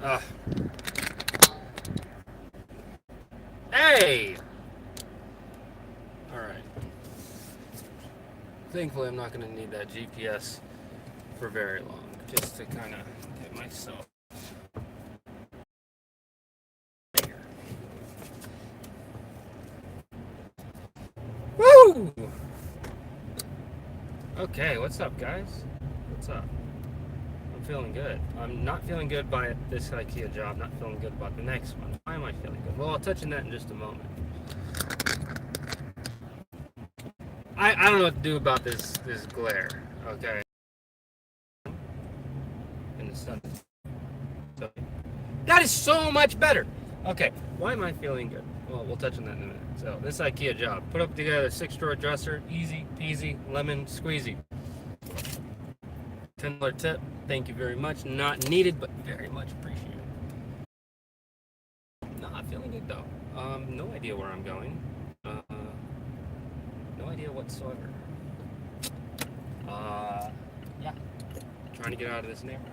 Uh, hey! Alright. Thankfully, I'm not going to need that GPS for very long, just to kind of get myself here. Woo! Okay, what's up, guys? What's up? I'm feeling good. I'm not feeling good by this IKEA job, not feeling good about the next one. Why am I feeling good? Well, I'll touch on that in just a moment. I don't know what to do about this glare, okay? In the sun. So, that is so much better! Okay, why am I feeling good? Well, we'll touch on that in a minute. So, this IKEA job. Put up together a 6-drawer dresser. Easy peasy, lemon squeezy. $10 tip. Thank you very much. Not needed, but very much appreciated. Not feeling good though. No idea where I'm going. No idea whatsoever. Yeah. Trying to get out of this neighborhood.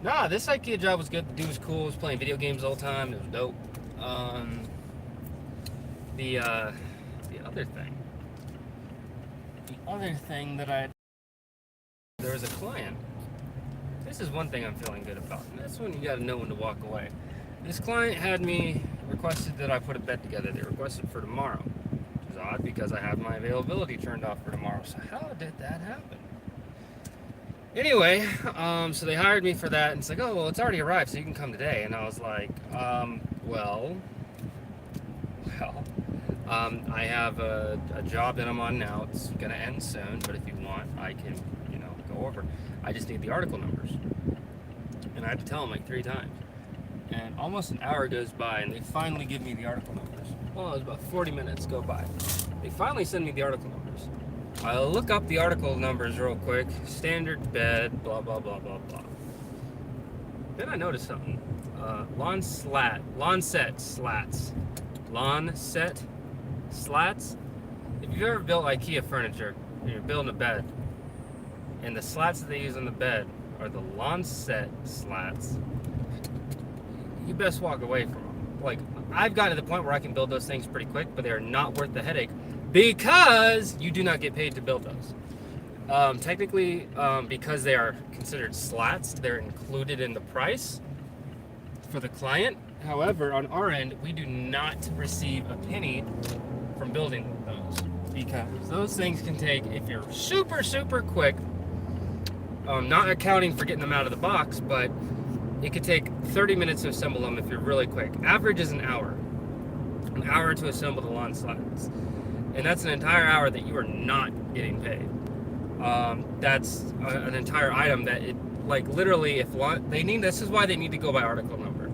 Nah, this IKEA job was good. The dude was cool. Was playing video games all the time. It was dope. The other thing. The other thing that there was a client. This is one thing I'm feeling good about. And that's when you got to know when to walk away. This client had me requested that I put a bed together. They requested for tomorrow, which is odd because I have my availability turned off for tomorrow. So how did that happen? Anyway, so they hired me for that, and it's like, oh, well, it's already arrived, so you can come today. And I was like, well, I have a job that I'm on now. It's gonna end soon, but if you want, I can, go over. I just need the article numbers. And I had to tell them like 3 times. And almost an hour goes by, and they finally give me the article numbers. Well, it was about 40 minutes go by. They finally send me the article numbers. I look up the article numbers real quick. Standard bed, blah, blah, blah, blah, blah. Then I noticed something. Lawn set slats. If you've ever built IKEA furniture, and you're building a bed, and the slats that they use on the bed are the lawn set slats, you best walk away from them. Like, I've gotten to the point where I can build those things pretty quick, but they are not worth the headache because you do not get paid to build those. Technically, because they are considered slats, they're included in the price for the client. However, on our end, we do not receive a penny from building those because those things can take, if you're super, super quick, not accounting for getting them out of the box, but it could take 30 minutes to assemble them if you're really quick. Average is an hour to assemble the lawn slats. And that's an entire hour that you are not getting paid. That's an entire item that literally, this is why they need to go by article number.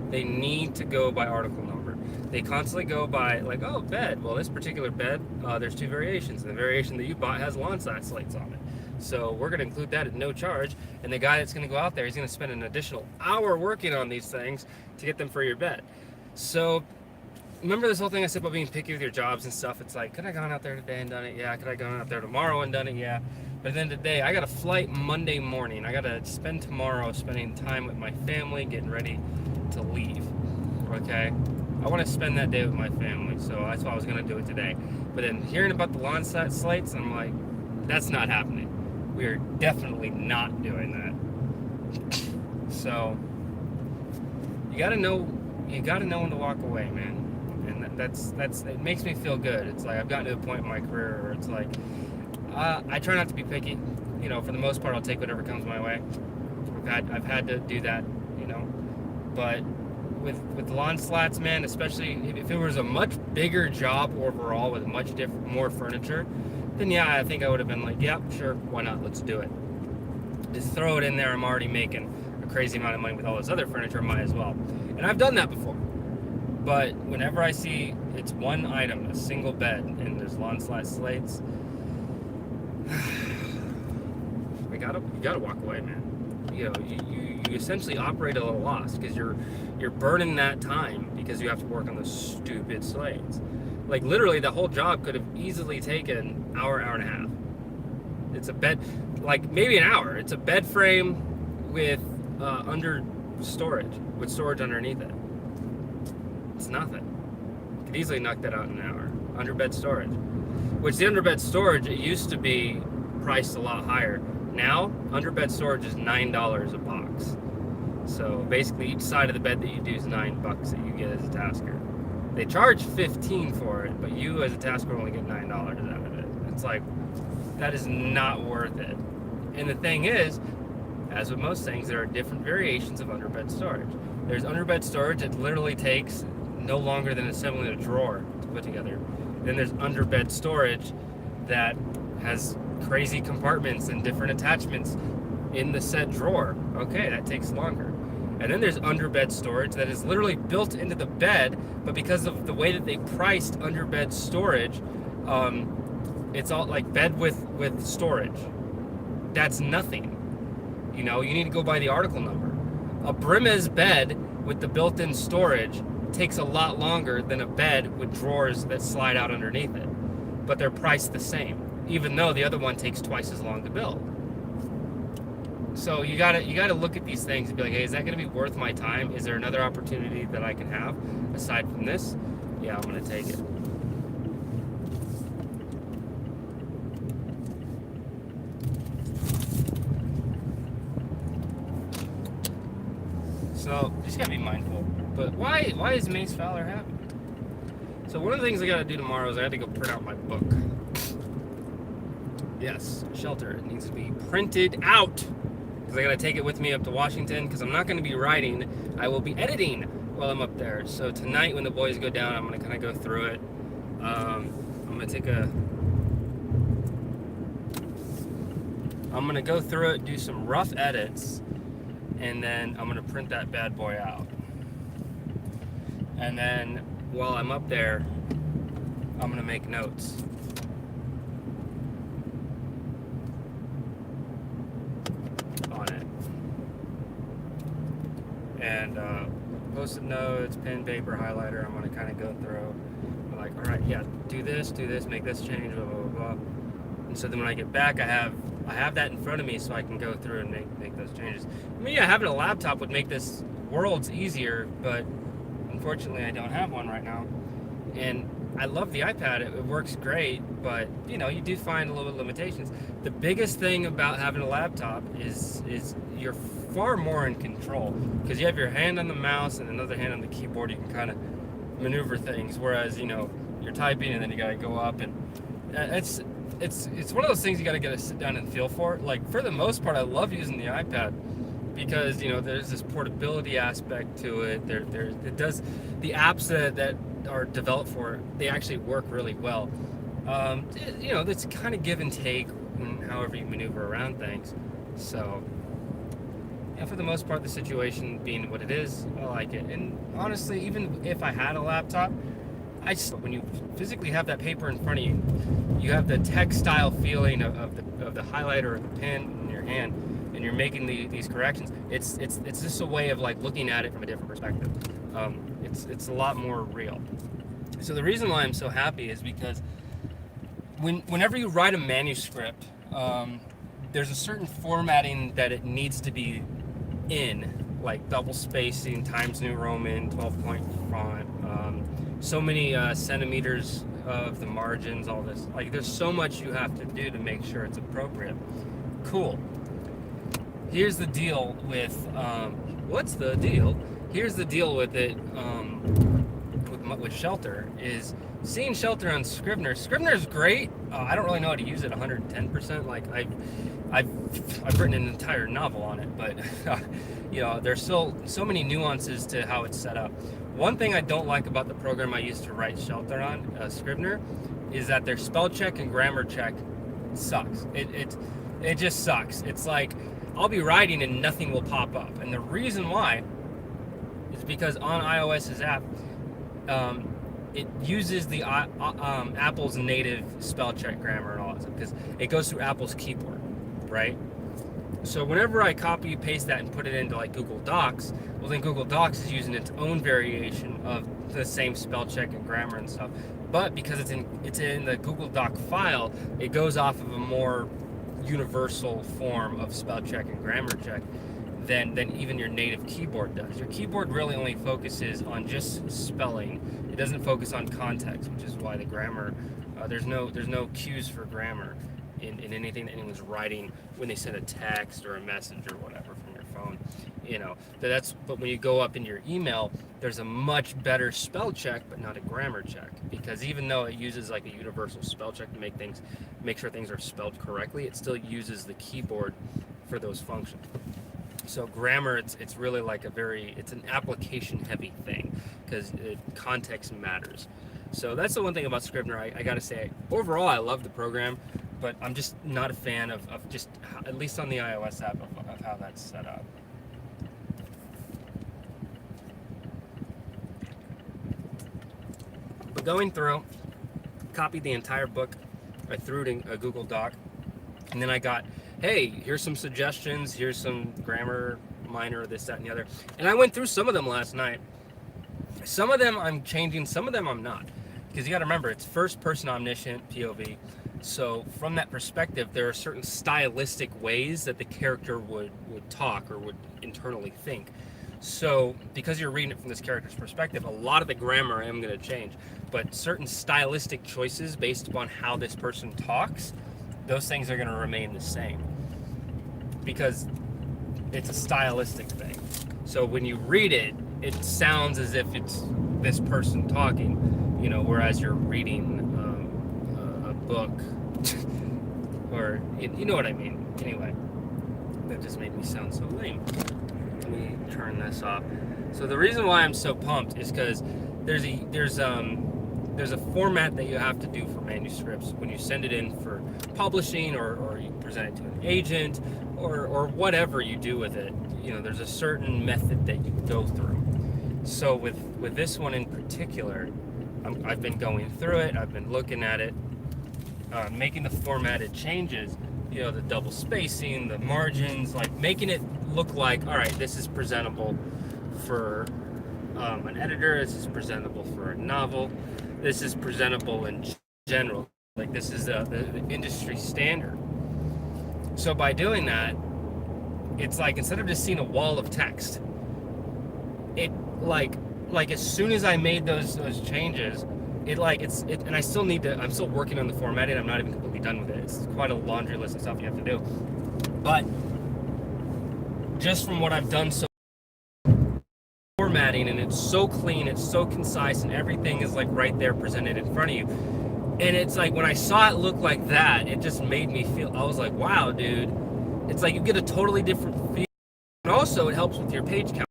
They need to go by article number. They constantly go by oh, bed. Well, this particular bed, there's 2 variations. And the variation that you bought has lawn slates on it. So we're going to include that at no charge. And the guy that's going to go out there, he's going to spend an additional hour working on these things to get them for your bed. So remember this whole thing I said about being picky with your jobs and stuff? It's like, could I have gone out there today and done it? Yeah. Could I have gone out there tomorrow and done it? Yeah. But at the end of the day, I got a flight Monday morning. I got to spend tomorrow spending time with my family, getting ready to leave. Okay? I want to spend that day with my family, so that's why I was going to do it today. But then hearing about the lawn slates, I'm like, that's not happening. We are definitely not doing that. So you gotta know when to walk away, man. And that's it makes me feel good. It's like I've gotten to a point in my career where it's like I try not to be picky. For the most part, I'll take whatever comes my way. I've had to do that, But with the lawn slats, man, especially if it was a much bigger job overall with much more furniture, then yeah, I think I would have been like, yeah, sure, why not? Let's do it. Just throw it in there. I'm already making a crazy amount of money with all this other furniture, might as well. And I've done that before. But whenever I see it's one item, a single bed, and there's lawn slates, you gotta walk away, man. You essentially operate at a loss because you're burning that time because you have to work on those stupid slates. Like literally, the whole job could have easily taken hour and a half. It's a bed, maybe an hour. It's a bed frame with under storage with storage underneath it. It's nothing. You could easily knock that out in an hour. Underbed storage. Which the underbed storage, it used to be priced a lot higher. Now, underbed storage is $9 a box. So basically each side of the bed that you do is $9 that you get as a tasker. They charge $15 for it, but you as a tasker only get $9 out of it. It's like, that is not worth it. And the thing is, as with most things, there are different variations of underbed storage. There's underbed storage that literally takes no longer than assembling a drawer to put together. Then there's underbed storage that has crazy compartments and different attachments in the said drawer. Okay, that takes longer. And then there's underbed storage that is literally built into the bed, but because of the way that they priced underbed storage, it's all like bed with storage. That's nothing. You know, you need to go by the article number. A Brimez bed with the built-in storage takes a lot longer than a bed with drawers that slide out underneath it. But they're priced the same, even though the other one takes twice as long to build. So you gotta look at these things and be like, hey, is that gonna be worth my time? Is there another opportunity that I can have aside from this? Yeah, I'm gonna take it. So you just gotta be mindful. But why is Mace Fowler happy? So one of the things I gotta do tomorrow is I have to go print out my book. Yes, Shelter. It needs to be printed out. Because I gotta take it with me up to Washington, because I'm not gonna be writing, I will be editing while I'm up there. So tonight when the boys go down, I'm gonna kind of go through it. I'm gonna go through it, do some rough edits, and then I'm gonna print that bad boy out. And then while I'm up there, I'm gonna make notes. On it. And post-it notes, pen, paper, highlighter, I'm gonna kind of go through. I'm like, all right, yeah, do this, make this change, blah, blah, blah. And so then when I get back, I have that in front of me so I can go through and make those changes. I mean, yeah, having a laptop would make this worlds easier, but unfortunately I don't have one right now. And I love the iPad, it works great, but you know, you do find a little bit of limitations. The biggest thing about having a laptop is you're far more in control, because you have your hand on the mouse and another hand on the keyboard. You can kind of maneuver things, whereas, you know, you're typing and then you gotta go up, and it's one of those things you gotta get to sit down and feel for. Like, for the most part, I love using the iPad because, you know, there's this portability aspect to it. It does, the apps that are developed for it, they actually work really well. You know, it's kind of give and take in however you maneuver around things. So, yeah, for the most part, the situation being what it is, I like it. And honestly, even if I had a laptop, when you physically have that paper in front of you, you have the textile feeling of the highlighter or the pen in your hand, and you're making these corrections. It's just a way of like looking at it from a different perspective. It's a lot more real. So the reason why I'm so happy is because whenever you write a manuscript, there's a certain formatting that it needs to be in, like double spacing, Times New Roman, 12-point font, so many centimeters of the margins, all this. Like, there's so much you have to do to make sure it's appropriate. Cool. Here's the deal with, what's the deal? Here's the deal with it, with Shelter, is seeing Shelter on Scrivener. Scrivener's great. I don't really know how to use it 110%. Like, I've written an entire novel on it, but you know, there's still so many nuances to how it's set up. One thing I don't like about the program I used to write Shelter on, Scrivener, is that their spell check and grammar check sucks. It just sucks. It's like, I'll be writing and nothing will pop up. And the reason why is because on iOS's app, it uses the Apple's native spell check, grammar, and all that stuff, because it goes through Apple's keyboard, right? So whenever I copy paste that and put it into like Google Docs, well, then Google Docs is using its own variation of the same spell check and grammar and stuff. But because it's in the Google Doc file, it goes off of a more universal form of spell check and grammar check than even your native keyboard does. Your keyboard really only focuses on just spelling. It doesn't focus on context, which is why the grammar, there's no cues for grammar in anything that anyone's writing when they send a text or a message or whatever from your phone. But when you go up in your email, there's a much better spell check, but not a grammar check, because even though it uses like a universal spell check to make sure things are spelled correctly, it still uses the keyboard for those functions. So grammar, it's really like it's an application heavy thing, because context matters. So that's the one thing about Scrivener. I gotta say, overall, I love the program, but I'm just not a fan of just, at least on the iOS app, of how that's set up. But going through, copied the entire book, I threw it in a Google Doc, and then I got, hey, here's some suggestions, here's some grammar minor, this, that, and the other. And I went through some of them last night. Some of them I'm changing, some of them I'm not. Because you got to remember, it's first person omniscient, POV. So from that perspective, there are certain stylistic ways that the character would talk or would internally think. So because you're reading it from this character's perspective, a lot of the grammar I am going to change. But certain stylistic choices based upon how this person talks, those things are going to remain the same. Because it's a stylistic thing. So when you read it, it sounds as if it's this person talking, whereas you're reading a book, or you know what I mean. Anyway, that just made me sound so lame. Let me turn this off. So the reason why I'm so pumped is because there's a format that you have to do for manuscripts when you send it in for publishing, or you present it to an agent, or whatever you do with it. There's a certain method that you go through. So with this one in particular, I've been going through it, I've been looking at it, making the formatted changes, the double spacing, the margins, like making it look like, all right, this is presentable for an editor, this is presentable for a novel, this is presentable in general, like this is the industry standard. So by doing that, it's like, instead of just seeing a wall of text, it like as soon as I made those changes, and I still I'm still working on the formatting. I'm not even completely done with it. It's quite a laundry list of stuff you have to do. But just from what I've done so formatting, and it's so clean, it's so concise, and everything is like right there presented in front of you. And it's like, when I saw it look like that, it just made me feel, I was like, wow, dude. It's like you get a totally different feel. And also it helps with your page count.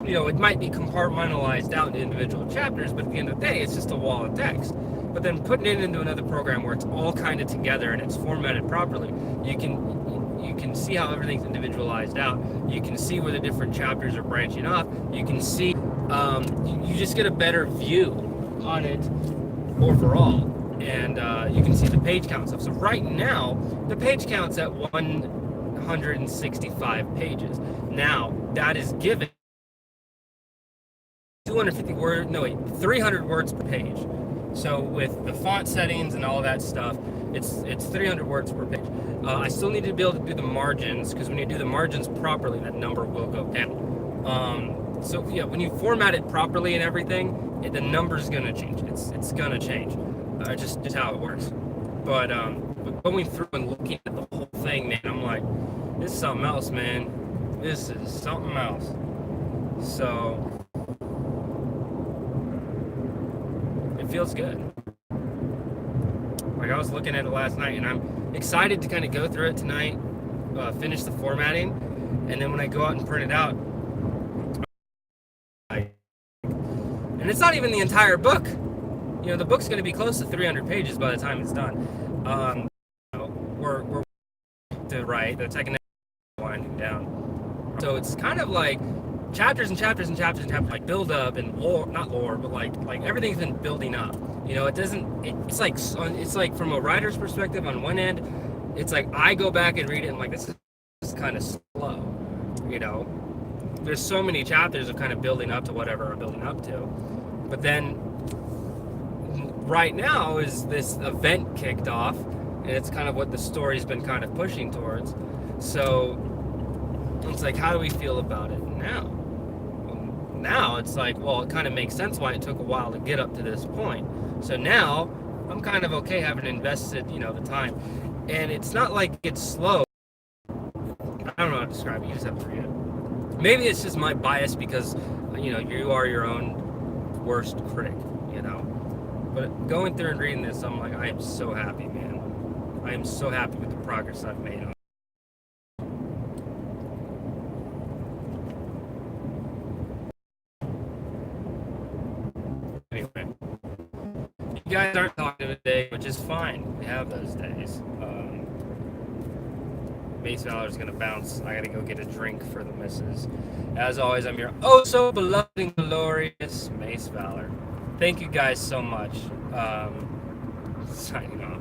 It might be compartmentalized out into individual chapters, but at the end of the day, it's just a wall of text. But then putting it into another program where it's all kind of together and it's formatted properly, you can see how everything's individualized out. You can see where the different chapters are branching off. You can see, you just get a better view on it overall. And you can see the page count stuff. So right now, the page count's at 165 pages. Now, that is given 300 words per page. So with the font settings and all that stuff, it's 300 words per page. I still need to be able to do the margins, because when you do the margins properly, that number will go down. So yeah, when you format it properly and everything, the number's gonna change. It's gonna change. Just how it works. But going through and looking at the whole thing, man, I'm like, this is something else, man. This is something else. So it feels good. Like, I was looking at it last night, and I'm excited to kind of go through it tonight, finish the formatting, and then when I go out and print it out, and it's not even the entire book. The book's going to be close to 300 pages by the time it's done. We're to write, the technical winding down. So it's kind of like chapters and chapters and chapters and chapters, like build up and lore, not lore, but like everything's been building up. It's like from a writer's perspective on one end, it's like I go back and read it and like, this is kind of slow. There's so many chapters of kind of building up to whatever I'm building up to. But then right now is this event kicked off, and it's kind of what the story's been kind of pushing towards. So It's like, how do we feel about it now? Now it's like, well, it kind of makes sense why it took a while to get up to this point. So now I'm kind of okay having invested, the time. And it's not like it's slow. I don't know how to describe it. You just have to read it. Maybe it's just my bias because, you are your own worst critic, But going through and reading this, I'm like, I am so happy, man. I am so happy with the progress I've made on it. Anyway, you guys aren't talking today, which is fine. We have those days. Mace Valor's gonna bounce. I gotta go get a drink for the missus. As always, I'm your oh so beloved and glorious Mace Valor. Thank you guys so much. Signing off.